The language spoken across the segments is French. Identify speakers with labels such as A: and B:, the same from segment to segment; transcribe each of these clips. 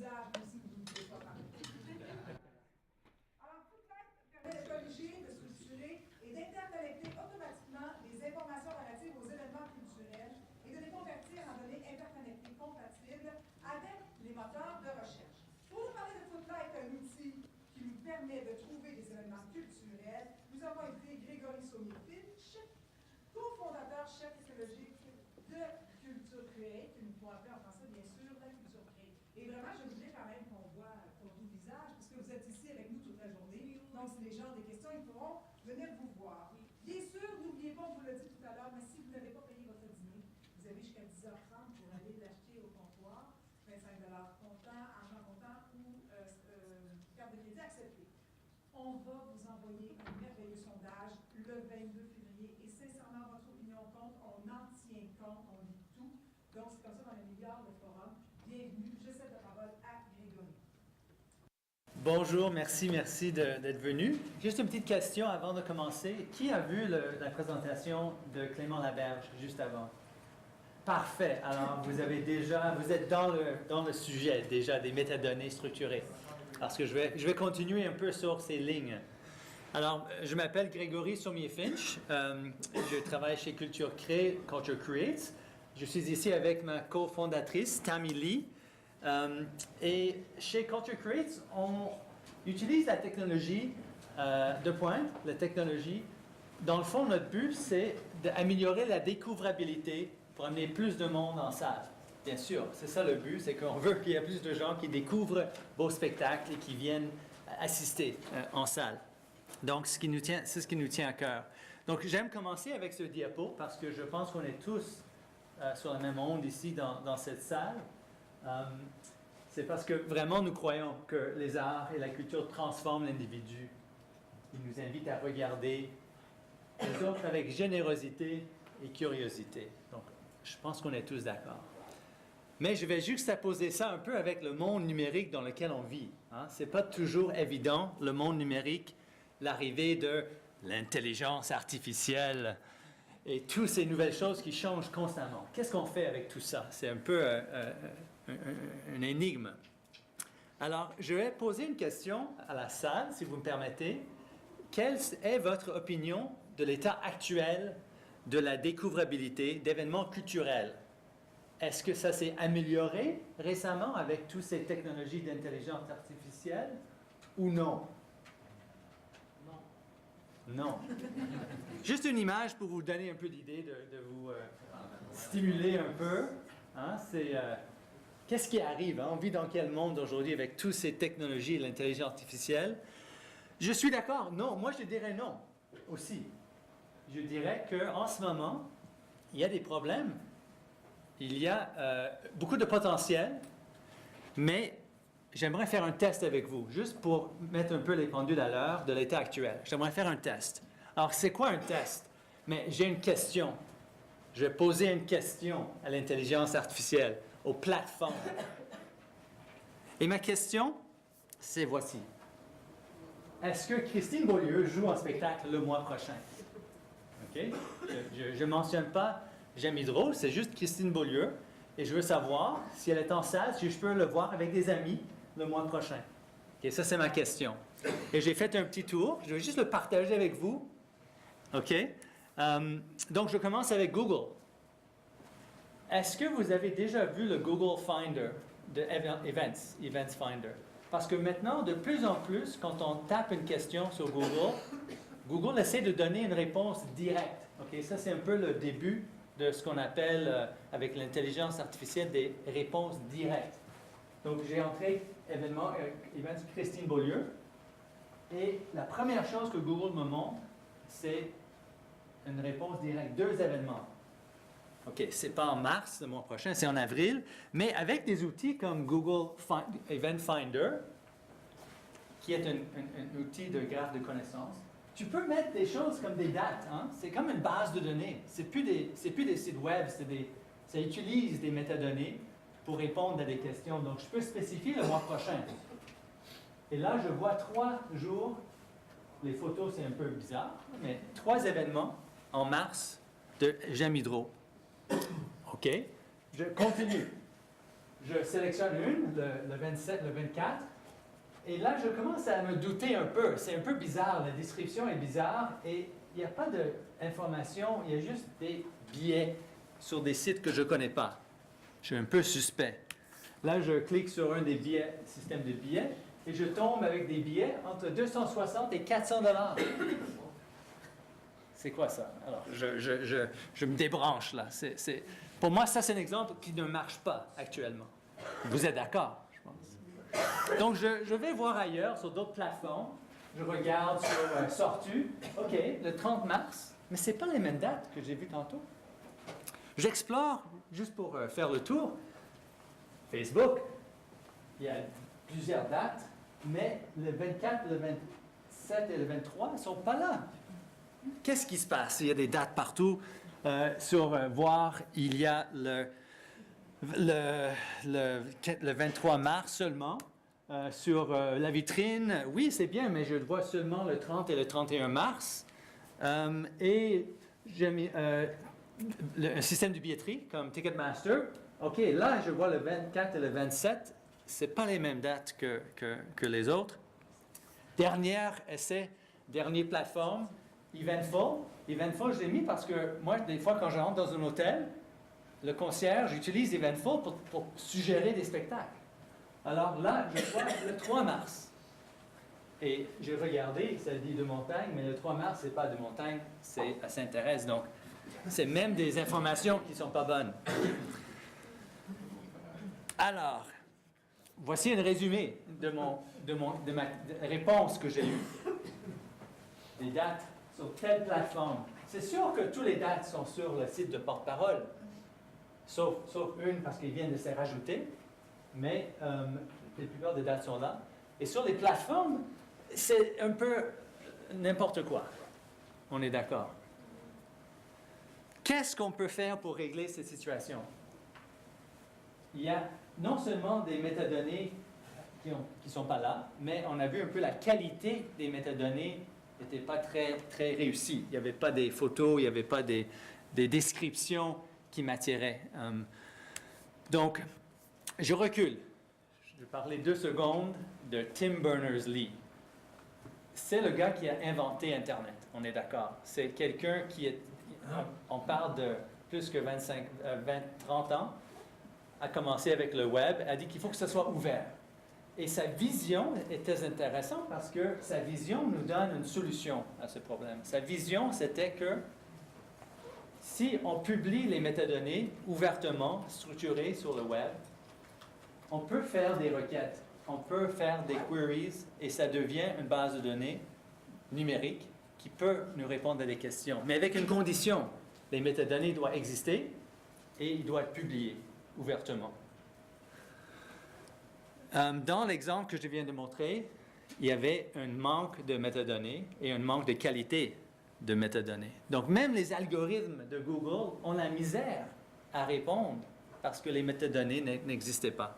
A: visage, même si vous ne pouvez pas parler. Alors, Footlight permet de corriger, de structurer et d'interconnecter automatiquement les informations relatives aux événements culturels et de les convertir en données interconnectées compatibles avec les moteurs de recherche. Pour nous parler de Footlight, un outil qui nous permet de trouver des événements culturels, nous avons invité Grégory Sommier-Finch, cofondateur chef technologique de Culture Créée, que nous pouvons appeler en français, bien sûr, la Culture Créée. Et vraiment, je voudrais quand même qu'on voit ton doux visage, parce que vous êtes ici avec nous toute la journée. Donc, si les gens ont des questions, ils pourront venir vous voir. Bien sûr, n'oubliez pas, on vous l'a dit tout à l'heure, mais si vous n'avez pas payé votre dîner, vous avez jusqu'à 10h30 pour aller l'acheter au comptoir. 25 comptant, argent comptant ou carte de crédit acceptée. On va vous envoyer un merveilleux sondage le 22 février et sincèrement, votre opinion compte, on en tient compte, on lit tout. Donc, c'est comme ça dans les milliards de forums. Bienvenue, je cède la parole à Grégory.
B: Bonjour, merci d'être venu. Juste une petite question avant de commencer. Qui a vu la présentation de Clément Laberge juste avant? Parfait. Alors, vous êtes dans le sujet déjà des métadonnées structurées. Parce que je vais continuer un peu sur ces lignes. Alors, je m'appelle Grégory Sommier-Finch. Je travaille chez Culture Create. Je suis ici avec ma cofondatrice, Tammy Lee. Et chez Culture Create, on utilise la technologie de pointe, la technologie. Dans le fond, notre but, c'est d'améliorer la découvrabilité pour amener plus de monde en salle. Bien sûr, c'est ça le but, c'est qu'on veut qu'il y ait plus de gens qui découvrent vos spectacles et qui viennent assister en salle. Donc, c'est ce qui nous tient à cœur. Donc, j'aime commencer avec ce diapo parce que je pense qu'on est tous sur la même onde ici dans cette salle. C'est parce que vraiment nous croyons que les arts et la culture transforment l'individu. Ils nous invitent à regarder les autres avec générosité et curiosité. Donc, je pense qu'on est tous d'accord. Mais je vais juxtaposer ça un peu avec le monde numérique dans lequel on vit. Hein? Ce n'est pas toujours évident, le monde numérique, l'arrivée de l'intelligence artificielle et toutes ces nouvelles choses qui changent constamment. Qu'est-ce qu'on fait avec tout ça? C'est un peu une énigme. Alors, je vais poser une question à la salle, si vous me permettez. Quelle est votre opinion de l'état actuel de la découvrabilité d'événements culturels? Est-ce que ça s'est amélioré récemment avec toutes ces technologies d'intelligence artificielle ou non? Non. Juste une image pour vous donner un peu d'idée, de vous stimuler un peu. Hein? Qu'est-ce qui arrive? Hein? On vit dans quel monde aujourd'hui avec toutes ces technologies et l'intelligence artificielle? Je suis d'accord. Non, moi je dirais non aussi. Je dirais qu'en ce moment, il y a des problèmes. Il y a beaucoup de potentiel, mais j'aimerais faire un test avec vous, juste pour mettre un peu les pendules à l'heure de l'état actuel. J'aimerais faire un test. Alors, c'est quoi un test? Mais j'ai une question. Je vais poser une question à l'intelligence artificielle, aux plateformes. Et ma question, c'est voici. Est-ce que Christine Beaulieu joue un spectacle le mois prochain? OK? Je ne mentionne pas Jamie Hydro, c'est juste Christine Beaulieu. Et je veux savoir si elle est en salle, si je peux le voir avec des amis le mois prochain. OK, ça c'est ma question. Et j'ai fait un petit tour, je vais juste le partager avec vous. OK? Donc je commence avec Google. Est-ce que vous avez déjà vu le Google Finder de Events Finder? Parce que maintenant, de plus en plus, quand on tape une question sur Google, Google essaie de donner une réponse directe. OK, ça c'est un peu le début de ce qu'on appelle, avec l'intelligence artificielle, des réponses directes. Donc, j'ai entré Events Christine Beaulieu, et la première chose que Google me montre, c'est une réponse directe, 2 événements. OK, c'est pas en mars le mois prochain, c'est en avril, mais avec des outils comme Google Event Finder, qui est un outil de graphe de connaissances, tu peux mettre des choses comme des dates. Hein? C'est comme une base de données. C'est plus des sites web, ça utilise des métadonnées pour répondre à des questions. Donc, je peux spécifier le mois prochain. Et là, je vois 3 jours. Les photos, c'est un peu bizarre, mais 3 événements en mars de Jamie Hydro. OK? Je continue. je sélectionne une, le 27, le 24, et là, je commence à me douter un peu. C'est un peu bizarre, la description est bizarre, et il n'y a pas d'information, il y a juste des billets sur des sites que je ne connais pas. Je suis un peu suspect. Là, je clique sur un des billets, système de billets, et je tombe avec des billets entre 260 et 400 $. C'est quoi ça? Alors, je me débranche là. Pour moi, ça, c'est un exemple qui ne marche pas actuellement. Vous êtes d'accord, je pense. Donc, je vais voir ailleurs, sur d'autres plateformes. Je regarde sur Sortu. OK, le 30 mars, mais ce n'est pas les mêmes dates que j'ai vues tantôt. J'explore, juste pour faire le tour, Facebook. Il y a plusieurs dates, mais le 24, le 27 et le 23 ne sont pas là. Qu'est-ce qui se passe? Il y a des dates partout. Sur Voir, il y a le 23 mars seulement. Sur la vitrine, oui, c'est bien, mais je vois seulement le 30 et le 31 mars. Et j'ai mis un système de billetterie comme Ticketmaster. OK, là, je vois le 24 et le 27. Ce n'est pas les mêmes dates que les autres. Dernier essai, dernière plateforme, Eventful. Eventful, je l'ai mis parce que moi, des fois, quand je rentre dans un hôtel, le concierge utilise Eventful pour suggérer des spectacles. Alors là, je vois le 3 mars. Et j'ai regardé, ça dit de montagne, mais le 3 mars, ce n'est pas de montagne, c'est à Sainte-Thérèse. Donc, c'est même des informations qui ne sont pas bonnes. Alors, voici un résumé de ma réponse que j'ai eue. Les dates sur telle plateforme. C'est sûr que toutes les dates sont sur le site de porte-parole, sauf une parce qu'ils viennent de se rajouter, mais la plupart des dates sont là. Et sur les plateformes, c'est un peu n'importe quoi. On est d'accord. Qu'est-ce qu'on peut faire pour régler cette situation? Il y a non seulement des métadonnées qui ne sont pas là, mais on a vu un peu la qualité des métadonnées n'était pas très, très réussie. Il n'y avait pas des photos, il n'y avait pas des descriptions qui m'attiraient. Donc, je recule. Je vais parler 2 secondes de Tim Berners-Lee. C'est le gars qui a inventé Internet, on est d'accord. C'est quelqu'un qui est, on parle de plus que 30 ans, a commencé avec le web, a dit qu'il faut que ce soit ouvert. Et sa vision est très intéressante parce que sa vision nous donne une solution à ce problème. Sa vision, c'était que si on publie les métadonnées ouvertement, structurées sur le web, on peut faire des requêtes, on peut faire des queries et ça devient une base de données numérique qui peut nous répondre à des questions. Mais avec une condition, les métadonnées doivent exister et ils doivent être publiés ouvertement. Dans l'exemple que je viens de montrer, il y avait un manque de métadonnées et un manque de qualité de métadonnées. Donc, même les algorithmes de Google ont la misère à répondre parce que les métadonnées n'existaient pas.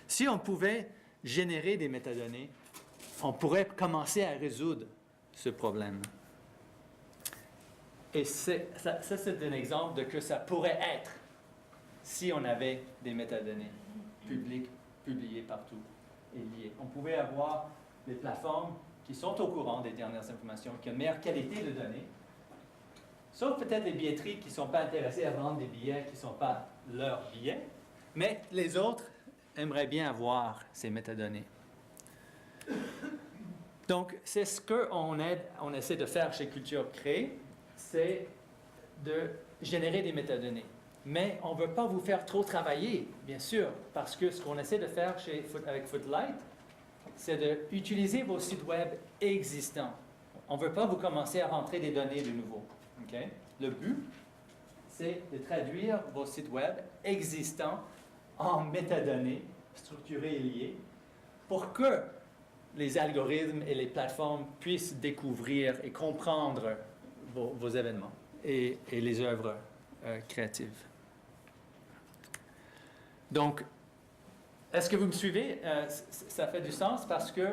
B: Si on pouvait générer des métadonnées, on pourrait commencer à résoudre ce problème. Et ça c'est un exemple de que ça pourrait être si on avait des métadonnées publiques, publiées partout et liées. On pouvait avoir des plateformes qui sont au courant des dernières informations, qui ont une meilleure qualité de données, sauf peut-être les billetteries qui ne sont pas intéressées à vendre des billets qui ne sont pas leurs billets, mais les autres aimeraient bien avoir ces métadonnées. Donc, c'est ce qu'on essaie de faire chez Culture Crée, c'est de générer des métadonnées. Mais on ne veut pas vous faire trop travailler, bien sûr, parce que ce qu'on essaie de faire avec Footlight, c'est d'utiliser vos sites web existants. On ne veut pas vous commencer à rentrer des données de nouveau. Okay? Le but, c'est de traduire vos sites web existants en métadonnées structurées et liées pour que les algorithmes et les plateformes puissent découvrir et comprendre vos événements et les œuvres créatives. Donc, est-ce que vous me suivez? Ça fait du sens parce que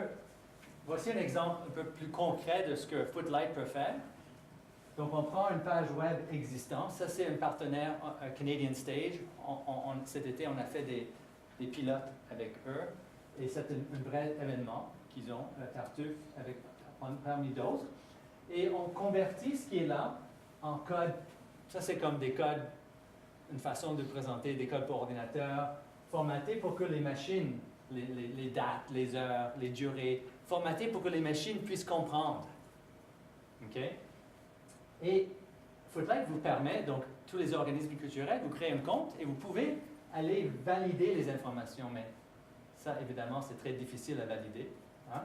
B: voici un exemple un peu plus concret de ce que Footlight peut faire. Donc, on prend une page web existante. Ça, c'est un partenaire, Canadian Stage. Cet été, on a fait des pilotes avec eux. Et c'est un vrai événement qu'ils ont, Tartuffe, parmi d'autres. Et on convertit ce qui est là en code. Ça, c'est comme des codes, une façon de présenter des codes pour ordinateur, formatés pour que les machines, les dates, les heures, les durées, formatés pour que les machines puissent comprendre. OK? Et Footlight vous permet, donc tous les organismes culturels, vous créez un compte et vous pouvez aller valider les informations, mais ça, évidemment, c'est très difficile à valider. Hein?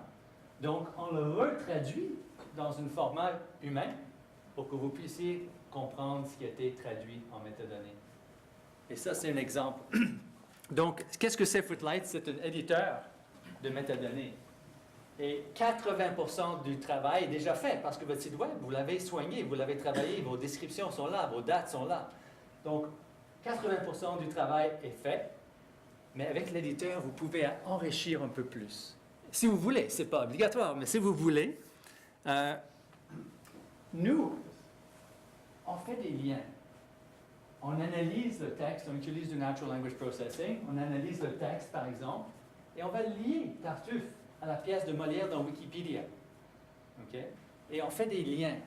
B: Donc, on le retraduit dans un format humain pour que vous puissiez comprendre ce qui a été traduit en métadonnées. Et ça, c'est un exemple. Donc, qu'est-ce que c'est Footlight? C'est un éditeur de métadonnées. Et 80% du travail est déjà fait parce que votre site web, vous l'avez soigné, vous l'avez travaillé, vos descriptions sont là, vos dates sont là. Donc, 80% du travail est fait, mais avec l'éditeur, vous pouvez enrichir un peu plus. Si vous voulez, ce n'est pas obligatoire, mais si vous voulez, nous, on fait des liens. On analyse le texte, on utilise du Natural Language Processing, on analyse le texte, par exemple, et on va lier Tartuffe à la pièce de Molière dans Wikipédia. Okay? Et on fait des liens.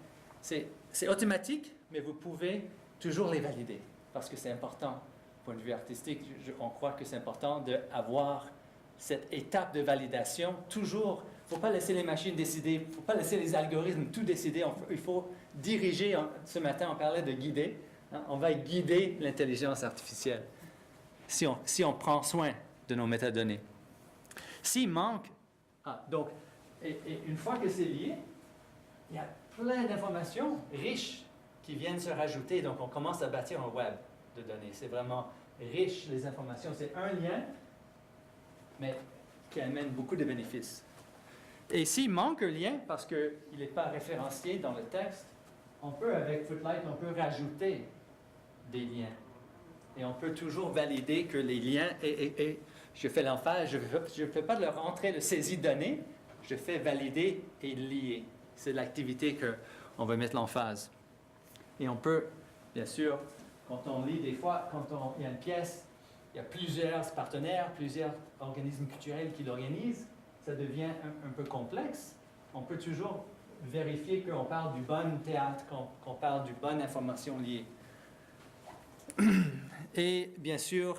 B: C'est automatique, mais vous pouvez toujours les valider, parce que c'est important. Du point de vue artistique, on croit que c'est important d'avoir cette étape de validation. Toujours, il ne faut pas laisser les machines décider, il ne faut pas laisser les algorithmes tout décider. Il faut diriger. Ce matin, on parlait de guider. Hein, on va guider l'intelligence artificielle si on prend soin de nos métadonnées. S'il manque... donc, et une fois que c'est lié, il y a plein d'informations riches qui viennent se rajouter. Donc, on commence à bâtir un web de données. C'est vraiment riche, les informations. C'est un lien, mais qui amène beaucoup de bénéfices. Et s'il manque un lien, parce qu'il n'est pas référencié dans le texte, on peut, avec Footlight, on peut rajouter des liens. Et on peut toujours valider que les liens, et je fais l'emphase, je ne fais pas de leur entrer de saisie de données, je fais valider et lier. C'est l'activité qu'on va mettre l'emphase. Et on peut, bien sûr, quand on lit des fois, il y a une pièce, il y a plusieurs partenaires, plusieurs organismes culturels qui l'organisent, ça devient un peu complexe. On peut toujours vérifier qu'on parle du bon théâtre, qu'on parle du bonne information liée. Et bien sûr,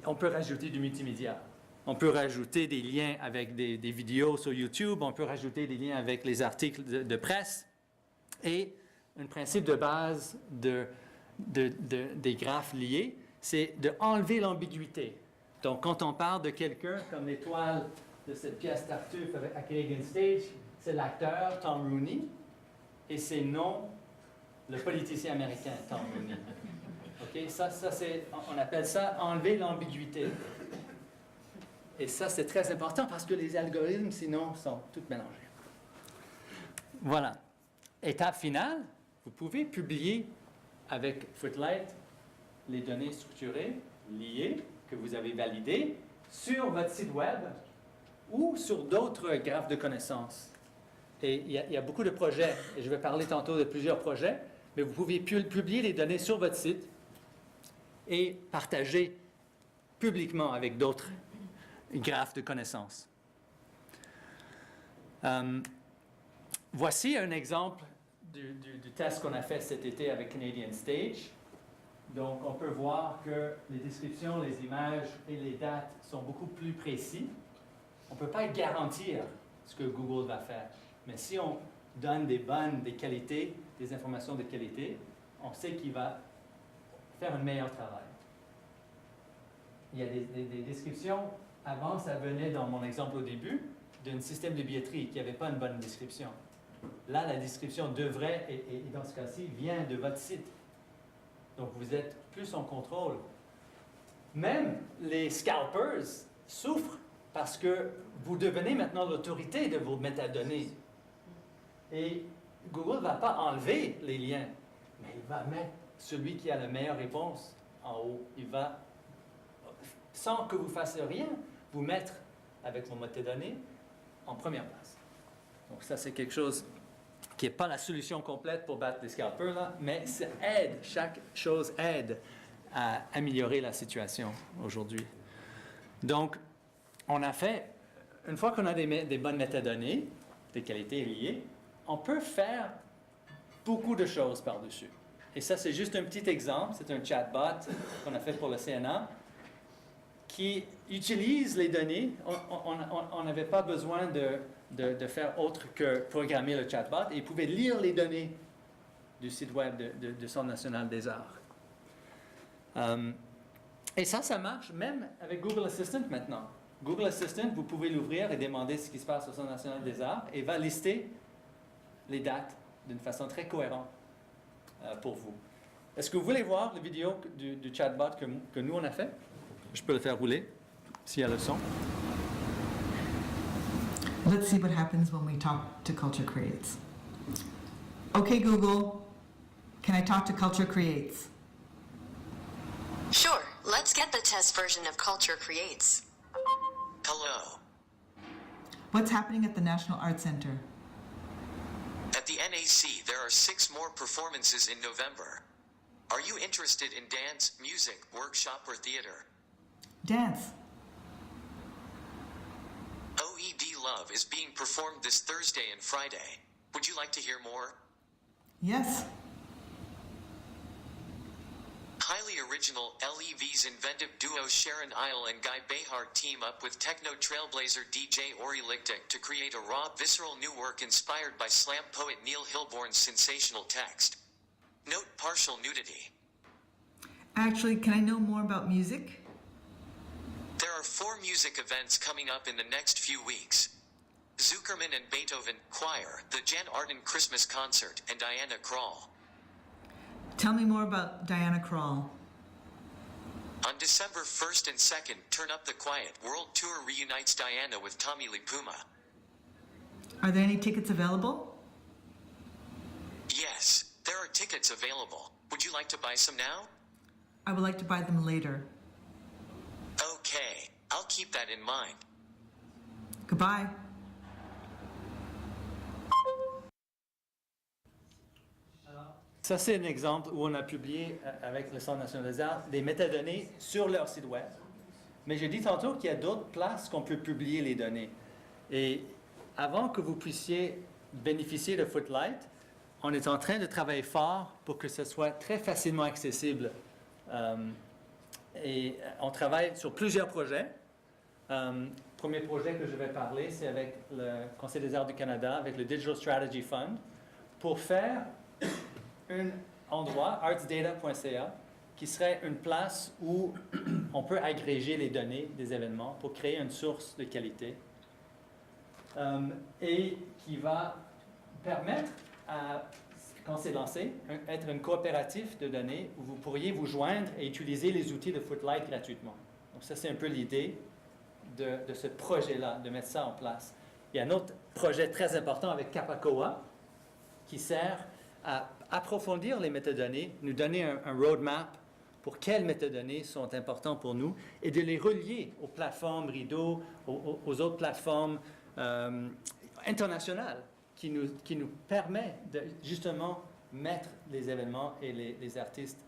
B: on peut rajouter du multimédia. On peut rajouter des liens avec des vidéos sur YouTube, on peut rajouter des liens avec les articles de presse. Et un principe de base des graphes liés, c'est d'enlever l'ambiguïté. Donc, quand on parle de quelqu'un comme l'étoile de cette pièce Tartuffe à Canadian Stage, c'est l'acteur Tom Rooney et c'est non le politicien américain Tom Rooney. Okay? Ça on appelle ça enlever l'ambiguïté. Et ça, c'est très important parce que les algorithmes, sinon, sont tous mélangés. Voilà. Étape finale, vous pouvez publier avec Footlight les données structurées, liées, que vous avez validées, sur votre site web ou sur d'autres graphes de connaissances. Et il y a beaucoup de projets, et je vais parler tantôt de plusieurs projets, mais vous pouvez publier les données sur votre site et partager publiquement avec d'autres graphes de connaissances. Voici un exemple du test qu'on a fait cet été avec Canadian Stage. Donc, on peut voir que les descriptions, les images et les dates sont beaucoup plus précis. On ne peut pas garantir ce que Google va faire. Mais si on donne des qualités, des informations de qualité, on sait qu'il va faire un meilleur travail. Il y a des descriptions. Avant, ça venait dans mon exemple au début, d'un système de billetterie qui n'avait pas une bonne description. Là, la description devrait, et dans ce cas-ci, vient de votre site. Donc, vous êtes plus en contrôle. Même les scalpers souffrent parce que vous devenez maintenant l'autorité de vos métadonnées. Et Google ne va pas enlever les liens, mais il va mettre celui qui a la meilleure réponse en haut. Il va, sans que vous fassiez rien, vous mettre avec vos métadonnées en première place. Donc, ça, c'est quelque chose qui n'est pas la solution complète pour battre les scalpers, là, mais ça aide, chaque chose aide à améliorer la situation aujourd'hui. Donc, on a fait, une fois qu'on a des bonnes métadonnées, des qualités liées, on peut faire beaucoup de choses par-dessus. Et ça, c'est juste un petit exemple. C'est un chatbot qu'on a fait pour le CNA qui utilise les données. On n'avait pas besoin de faire autre que programmer le chatbot et il pouvait lire les données du site web du Centre national des arts. Et ça marche même avec Google Assistant maintenant. Google Assistant, vous pouvez l'ouvrir et demander ce qui se passe au Centre national des arts et va lister les dates d'une façon très cohérente pour vous. Est-ce que vous voulez voir la vidéo du chatbot que nous on a fait? Je peux le faire rouler s'il y a le son.
C: Let's see what happens when we talk to Culture Creates. Okay, Google, can I talk to Culture Creates?
D: Sure, let's get the test version of Culture Creates.
E: Hello.
C: What's happening at the National Arts Center?
E: At the NAC, there are 6 more performances in November. Are you interested in dance, music, workshop, or theater?
C: Dance.
E: OED Love is being performed this Thursday and Friday. Would you like to hear more?
C: Yes.
E: Highly original LEV's inventive duo Sharon Isle and Guy Behar team up with techno trailblazer DJ Ori Lichtek to create a raw, visceral new work inspired by slam poet Neil Hilborn's sensational text. Note partial nudity.
C: Actually, can I know more about music?
E: There are 4 music events coming up in the next few weeks. Zuckerman and Beethoven Choir, the Jan Arden Christmas Concert, and Diana Krall.
C: Tell me more about Diana Krall.
E: On December 1st and 2nd, Turn Up the Quiet World Tour reunites Diana with Tommy Lee Puma.
C: Are there any tickets available?
E: Yes, there are tickets available. Would you like to buy some now?
C: I would like to buy them later.
E: Okay, I'll keep that in mind.
C: Goodbye.
B: Ça, c'est un exemple où on a publié avec le Centre national des arts des métadonnées sur leur site web. Mais j'ai dit tantôt qu'il y a d'autres places qu'on peut publier les données. Et avant que vous puissiez bénéficier de Footlight, on est en train de travailler fort pour que ce soit très facilement accessible. Et on travaille sur plusieurs projets. Premier projet que je vais parler, c'est avec le Conseil des arts du Canada, avec le Digital Strategy Fund, pour faire un endroit, artsdata.ca, qui serait une place où on peut agréger les données des événements pour créer une source de qualité et qui va permettre, quand c'est lancé, être une coopérative de données où vous pourriez vous joindre et utiliser les outils de Footlight gratuitement. Donc ça, c'est un peu l'idée de ce projet-là, de mettre ça en place. Il y a un autre projet très important avec Kapakoa qui sert à approfondir les métadonnées, nous donner un roadmap pour quelles métadonnées sont importantes pour nous et de les relier aux plateformes Rideau, aux autres plateformes internationales qui nous permet de justement mettre les événements et les artistes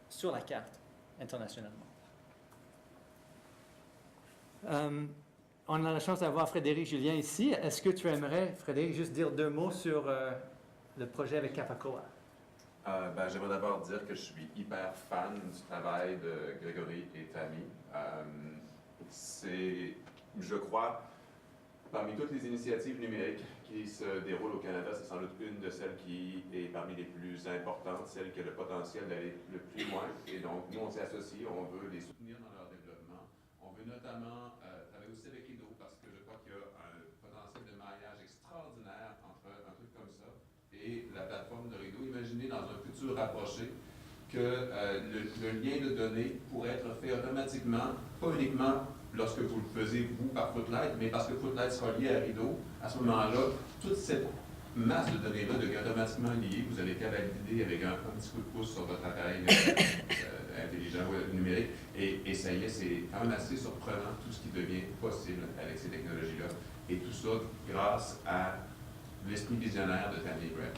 B: sur la carte internationalement. On a la chance d'avoir Frédéric Julien ici. Est-ce que tu aimerais, Frédéric, juste dire 2 mots sur le projet avec Kapakoa?
F: J'aimerais d'abord dire que je suis hyper fan du travail de Grégory et Tammy. C'est, je crois, parmi toutes les initiatives numériques qui se déroulent au Canada, c'est sans doute une de celles qui est parmi les plus importantes, celle qui a le potentiel d'aller le plus loin. Et donc, nous, on s'est associés, on veut les soutenir dans leur développement. On veut notamment travailler aussi avec Rideau parce que je crois qu'il y a un potentiel de mariage extraordinaire entre un truc comme ça et la plateforme de Rideau. Imaginez dans un futur rapproché que le lien de données pourrait être fait automatiquement, pas uniquement lorsque vous le faisiez vous par Footlight, mais parce que Footlight sera lié à Rideau. À ce moment-là, toute cette masse de données-là devient automatiquement liée. Vous n'avez qu'à valider avec un petit coup de pouce sur votre appareil intelligent ou numérique. Et ça y est, c'est quand même assez surprenant tout ce qui devient possible avec ces technologies-là. Et tout ça grâce à l'esprit visionnaire de Tammy Gregg.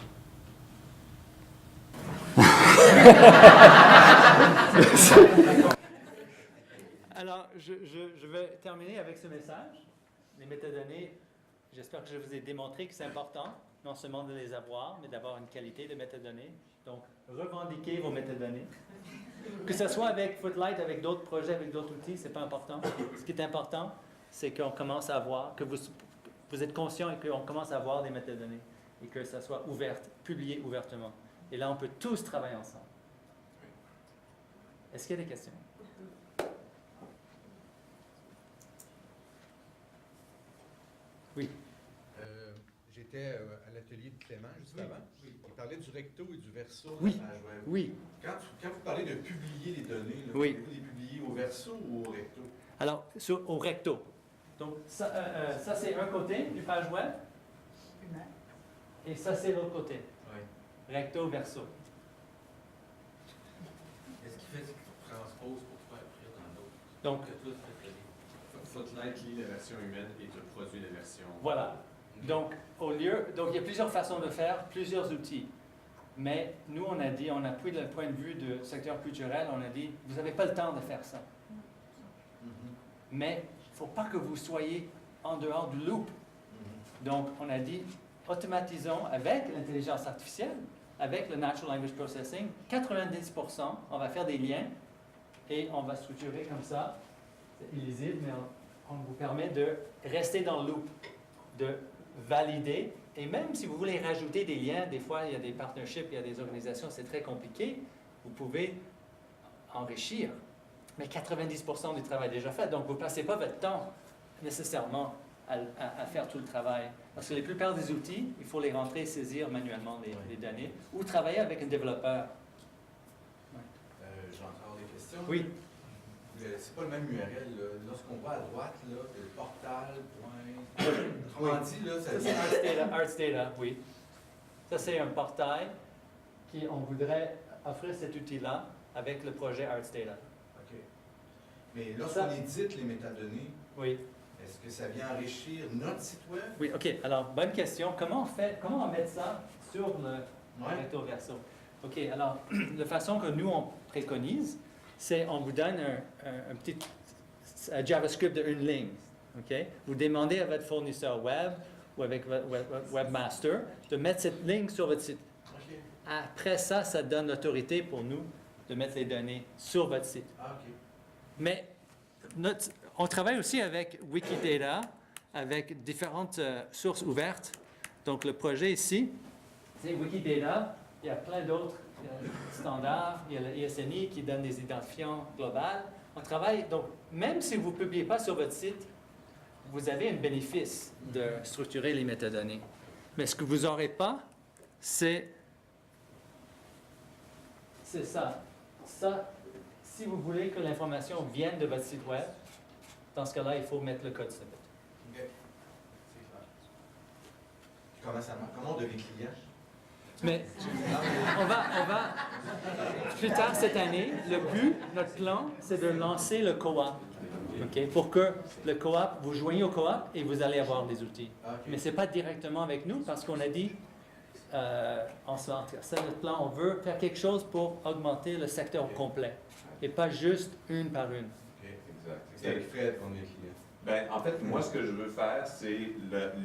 B: Alors, je vais terminer avec ce message. Les métadonnées, j'espère que je vous ai démontré que c'est important, non seulement de les avoir, mais d'avoir une qualité de métadonnées. Donc, revendiquez vos métadonnées. Que ce soit avec Footlight, avec d'autres projets, avec d'autres outils, ce n'est pas important. Ce qui est important, c'est qu'on commence à avoir, que vous êtes conscient et qu'on commence à avoir des métadonnées et que ça soit ouvert, publié ouvertement. Et là, on peut tous travailler ensemble. Est-ce qu'il y a des questions? Oui.
G: J'étais à l'atelier de Clément juste avant. Il parlait du recto et du verso.
B: Oui.
G: de la page web.
B: Oui.
G: Quand vous parlez de publier les données, là,
B: Oui.
G: vous les publiez au verso ou au recto?
B: Alors, au recto. Donc, ça c'est un côté du page web. Et ça, c'est l'autre côté.
G: Oui.
B: Recto, verso.
H: Qu'est-ce qu'il fait, c'est qu'il transpose pour faire écrire dans l'autre.
B: Donc,
H: Que tout fait lire.
F: Footlight lit la version humaine et te produit la version.
B: voilà. Donc, il y a plusieurs façons de faire, plusieurs outils. Mais nous, on a dit, on a pris le point de vue du secteur culturel, on a dit, vous n'avez pas le temps de faire ça. Mais il ne faut pas que vous soyez en dehors du loop. Donc, on a dit, automatisons avec l'intelligence artificielle, avec le Natural Language Processing, 90%, on va faire des liens et on va structurer comme ça. C'est illisible, mais on vous permet de rester dans le loop, de valider. Et même si vous voulez rajouter des liens, des fois, il y a des partnerships, il y a des organisations, c'est très compliqué, vous pouvez enrichir. Mais 90% du travail est déjà fait, donc vous ne passez pas votre temps nécessairement à faire tout le travail. Parce que la plupart des outils, il faut les rentrer et saisir manuellement les données, ou travailler avec un développeur.
G: J'ai encore des questions.
B: Oui.
G: C'est pas le même URL. Là. Lorsqu'on voit à droite, là, le portal. Autrement dit, là,
B: Ça, c'est Arts Data, oui. Ça, c'est un portail qui on voudrait offrir cet outil-là avec le projet Arts Data.
G: OK. Mais lorsqu'on édite les métadonnées,
B: Oui.
G: est-ce que ça vient enrichir notre site web?
B: Oui, OK. Alors, bonne question. Comment on met ça sur le recto verso? OK, alors, la façon que nous, on préconise, c'est on vous donne un petit JavaScript de une ligne. OK? Vous demandez à votre fournisseur web ou avec votre webmaster de mettre cette ligne sur votre site.
G: OK.
B: Après ça, ça donne l'autorité pour nous de mettre les données sur votre site.
G: Ah, OK.
B: Mais on travaille aussi avec Wikidata, avec différentes sources ouvertes. Donc, le projet ici, c'est Wikidata. Il y a plein d'autres standards. Il y a le ISNI qui donne des identifiants globaux. On travaille, donc, même si vous ne publiez pas sur votre site, vous avez un bénéfice de structurer les métadonnées. Mais ce que vous n'aurez pas, c'est ça. Ça, si vous voulez que l'information vienne de votre site web, dans ce cas-là, il faut mettre le code snippet.
G: OK. C'est clair. Puis comment ça marche? Comment on devient client?
B: Mais on va plus tard cette année, le but, notre plan, c'est de lancer le co-op. OK? Pour que le co-op, vous joignez au co-op et vous allez avoir des outils.
G: OK.
B: Mais ce n'est pas directement avec nous parce qu'on a dit, c'est notre plan, on veut faire quelque chose pour augmenter le secteur complet et pas juste une par une.
G: OK.
F: Exact.
G: C'est avec Fred qu'on est client.
F: Ben, en fait, moi, ce que je veux faire, c'est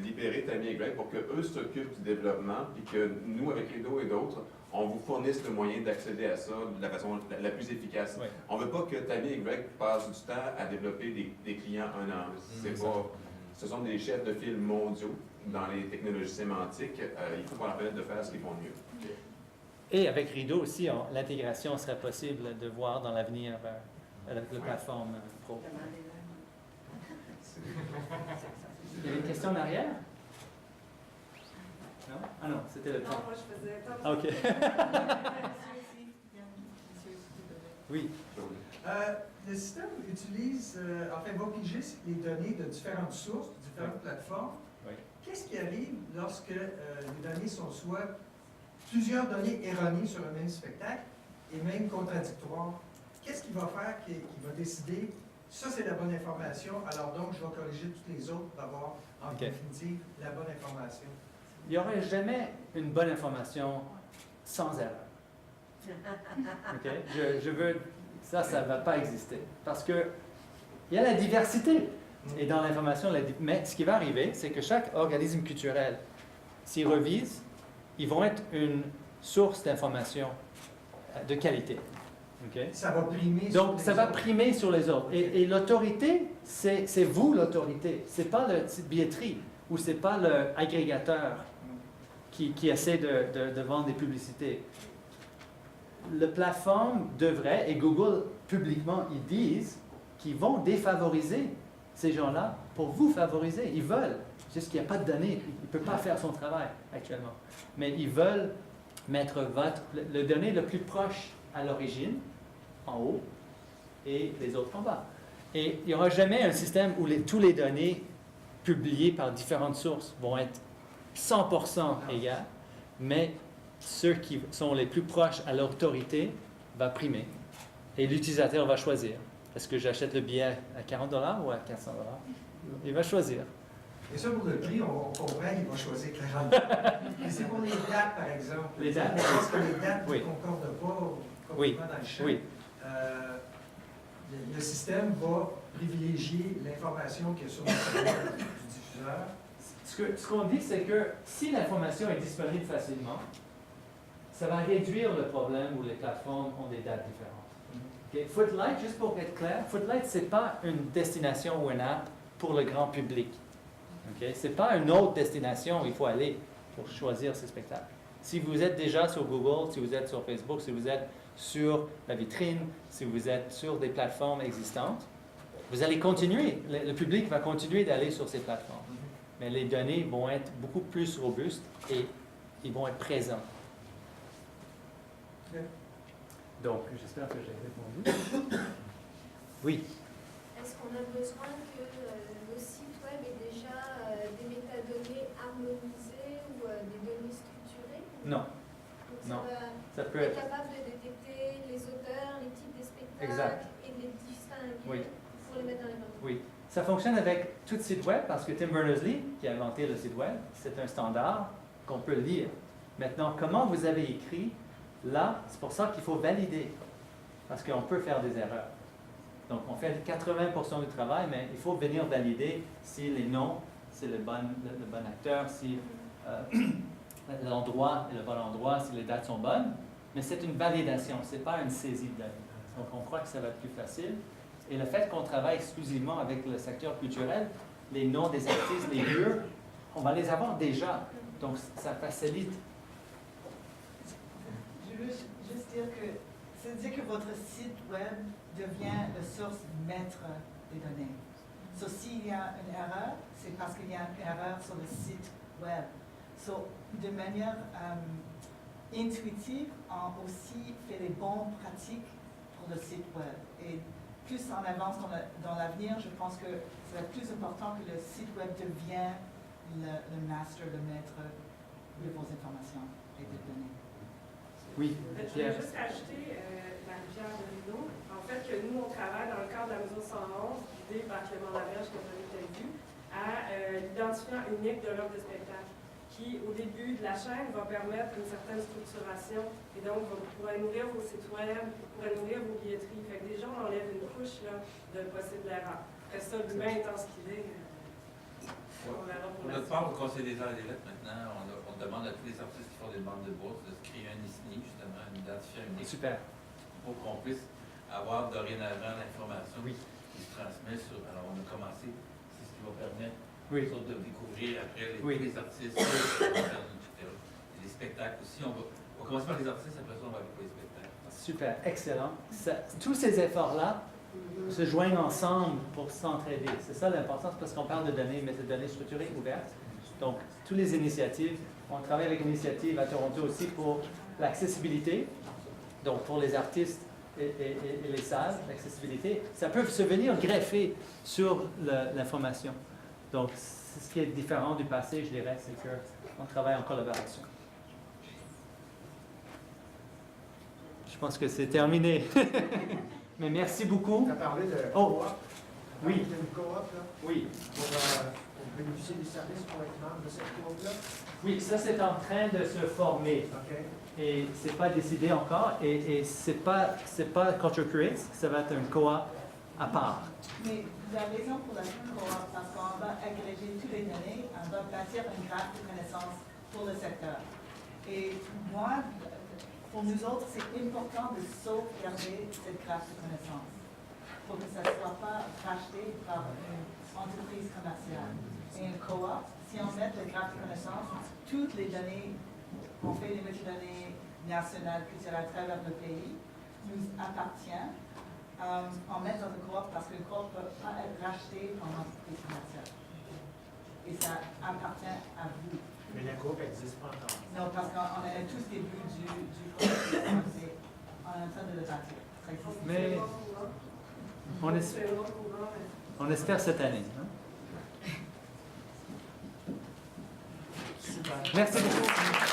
F: libérer Tammy et Greg pour qu'eux s'occupent du développement, puis que nous, avec Rideau et d'autres, on vous fournisse le moyen d'accéder à ça de la façon la plus efficace.
B: Oui.
F: On ne veut pas que Tammy et Greg passent du temps à développer des clients un an. Ce sont des chefs de file mondiaux dans les technologies sémantiques. Il faut qu'on leur permette de faire ce qu'ils font de mieux.
B: Et avec Rideau aussi, l'intégration serait possible de voir dans l'avenir avec la plateforme Pro. Il y avait une question en arrière? Non? Ah non, c'était le
A: Non,
B: temps.
A: moi, je faisais pas.
B: Ah, OK. Oui.
I: Le système utilise, va piger les données de différentes sources, de différentes plateformes.
B: Oui.
I: Qu'est-ce qui arrive lorsque les données sont soit plusieurs données erronées sur un même spectacle et même contradictoires? Qu'est-ce qu'il va faire qui va décider, ça c'est la bonne information, alors donc je vais corriger toutes les autres pour avoir en
B: OK.
I: définitive la bonne information?
B: il n'y aurait jamais une bonne information sans erreur. OK? Je veux... Ça ne va pas exister. Parce que il y a la diversité. Et dans l'information, mais ce qui va arriver, c'est que chaque organisme culturel, s'ils revisent, ils vont être une source d'information de qualité. OK?
I: Ça va primer
B: Donc,
I: sur
B: ça
I: les
B: va
I: autres.
B: primer sur les autres. Et l'autorité, c'est vous l'autorité. Ce n'est pas le site billetterie ou ce n'est pas l'agrégateur qui essaie de vendre des publicités. La plateforme devrait, et Google publiquement, ils disent qu'ils vont défavoriser ces gens-là pour vous favoriser. Ils veulent. C'est juste qu'il n'y a pas de données. Il ne peut pas faire son travail actuellement. Mais ils veulent mettre le données le plus proche à l'origine, en haut, et les autres en bas. Et il n'y aura jamais un système où tous les données publiées par différentes sources vont être 100% égales, mais ceux qui sont les plus proches à l'autorité va primer. Et l'utilisateur va choisir. Est-ce que j'achète le billet à 40$ ou à 400$? Il va choisir.
I: Et ça, pour le prix, on comprend qu'il va choisir 40. Mais c'est pour les dates, par exemple.
B: Les dates.
I: Parce que les dates
B: Oui.
I: ne concordent pas
B: Oui.
I: complètement dans le champ.
B: Oui.
I: Le système va privilégier l'information qui est sur le serveur du diffuseur.
B: Ce qu'on dit, c'est que si l'information est disponible facilement, ça va réduire le problème où les plateformes ont des dates différentes. Okay. Footlight, juste pour être clair, Footlight, ce n'est pas une destination ou une app pour le grand public. Okay. Ce n'est pas une autre destination où il faut aller pour choisir ce spectacle. Si vous êtes déjà sur Google, si vous êtes sur Facebook, si vous êtes sur la vitrine, si vous êtes sur des plateformes existantes, vous allez continuer. Le public va continuer d'aller sur ces plateformes. Mais les données vont être beaucoup plus robustes et ils vont être présents.
I: Okay.
B: Donc, j'espère que j'ai répondu. Oui.
J: Est-ce qu'on a besoin que nos sites web aient déjà des métadonnées harmonisées ou des données structurées?
B: Non.
J: Donc ça
B: Non.
J: va
B: Ça peut
J: être
B: être...
J: capable de détecter les auteurs, les types de spectacles
B: Exact.
J: et de les distinguer
B: Oui.
J: pour les mettre dans les bonnes.
B: Oui. Ça fonctionne avec tout site web parce que Tim Berners-Lee, qui a inventé le site web, c'est un standard qu'on peut lire. Maintenant, comment vous avez écrit, là, c'est pour ça qu'il faut valider. Parce qu'on peut faire des erreurs. Donc, on fait 80% du travail, mais il faut venir valider si les noms, c'est le bon acteur, si l'endroit est le bon endroit, si les dates sont bonnes. Mais c'est une validation, ce n'est pas une saisie de données. Donc, on croit que ça va être plus facile. Et le fait qu'on travaille exclusivement avec le secteur culturel, les noms des artistes, les lieux, on va les avoir déjà. Donc, ça facilite.
C: Je veux juste dire que c'est-à-dire que votre site web devient la source maître des données. So, s'il y a une erreur, c'est parce qu'il y a une erreur sur le site web. So, de manière intuitive, on aussi fait les bonnes pratiques pour le site web. Et plus on avance dans l'avenir, je pense que ça va être plus important que le site web devienne le master, le maître de vos informations et des données.
B: Oui,
K: Je
B: Pierre.
K: voulais juste ajouter Marie-Pierre de Rideau. En fait, que nous, on travaille dans le cadre de la mesure 111, guidée par Clément Laberge, que vous avez peut-être vu, à l'identifiant unique de l'œuvre de spectacle, qui, au début de la chaîne, va permettre une certaine structuration. Et donc, vous pourrez nourrir vos sites web, vous pourrez nourrir vos billetteries. Fait que déjà, on enlève une couche là, de possible erreur. Après ça, l'humain étant ce qu'il est, on verra pour
H: Pour
K: la
H: notre part, au Conseil des arts et des lettres, maintenant, on demande à tous les artistes qui font des bandes de bourse de se créer un ISNI, justement, un identifiant unique.
B: Super.
H: Pour qu'on puisse avoir dorénavant l'information
B: Oui.
H: qui se transmet sur. Alors, on a commencé, c'est ce qui va permettre
B: Oui.
H: aux autres de découvrir après
B: Oui.
H: tous les artistes, etc. Et les spectacles aussi. On va commencer par les artistes, après ça, on va aller pour les spectacles.
B: Super, excellent. Tous ces efforts-là se joignent ensemble pour s'entraider. C'est ça l'importance parce qu'on parle de données, mais c'est données structurées, ouvertes. Donc, toutes les initiatives, on travaille avec une initiative à Toronto aussi pour l'accessibilité, donc pour les artistes et les salles, l'accessibilité. Ça peut se venir greffer sur l'information. Donc, c'est ce qui est différent du passé, je dirais, c'est qu'on travaille en collaboration. Je pense que c'est terminé. Mais merci beaucoup.
I: Tu as parlé de
B: Oh,
I: coop.
B: oui.
I: Il y a une coop, là.
B: Oui.
I: Pour pour bénéficier des services pour être membre de cette coop-là?
B: Oui, ça c'est en train de se former.
I: OK.
B: Et c'est pas décidé encore. Et c'est pas Culture Creates, ça va être un coop à part.
C: Mais la raison pour la coop, parce qu'on va agréger toutes les données, on va bâtir un graphe de connaissances pour le secteur. Et moi, pour nous autres, c'est important de sauvegarder cette graphe de connaissances pour que ça ne soit pas racheté par une entreprise commerciale. Et un coop, si on met le graphe de connaissances, toutes les données, on fait des métadonnées nationales, culturelles à travers le pays, nous appartiennent. On met dans le coop parce que le coop ne peut pas être racheté par l'entreprise commerciale. Et ça appartient à vous.
I: Mais la coop n'existe pas encore.
C: Non, parce qu'on est tous début du coop. On est en train de le bâtir. Ça existe.
B: Mais on espère cette année. Hein?
I: Super.
B: Merci beaucoup.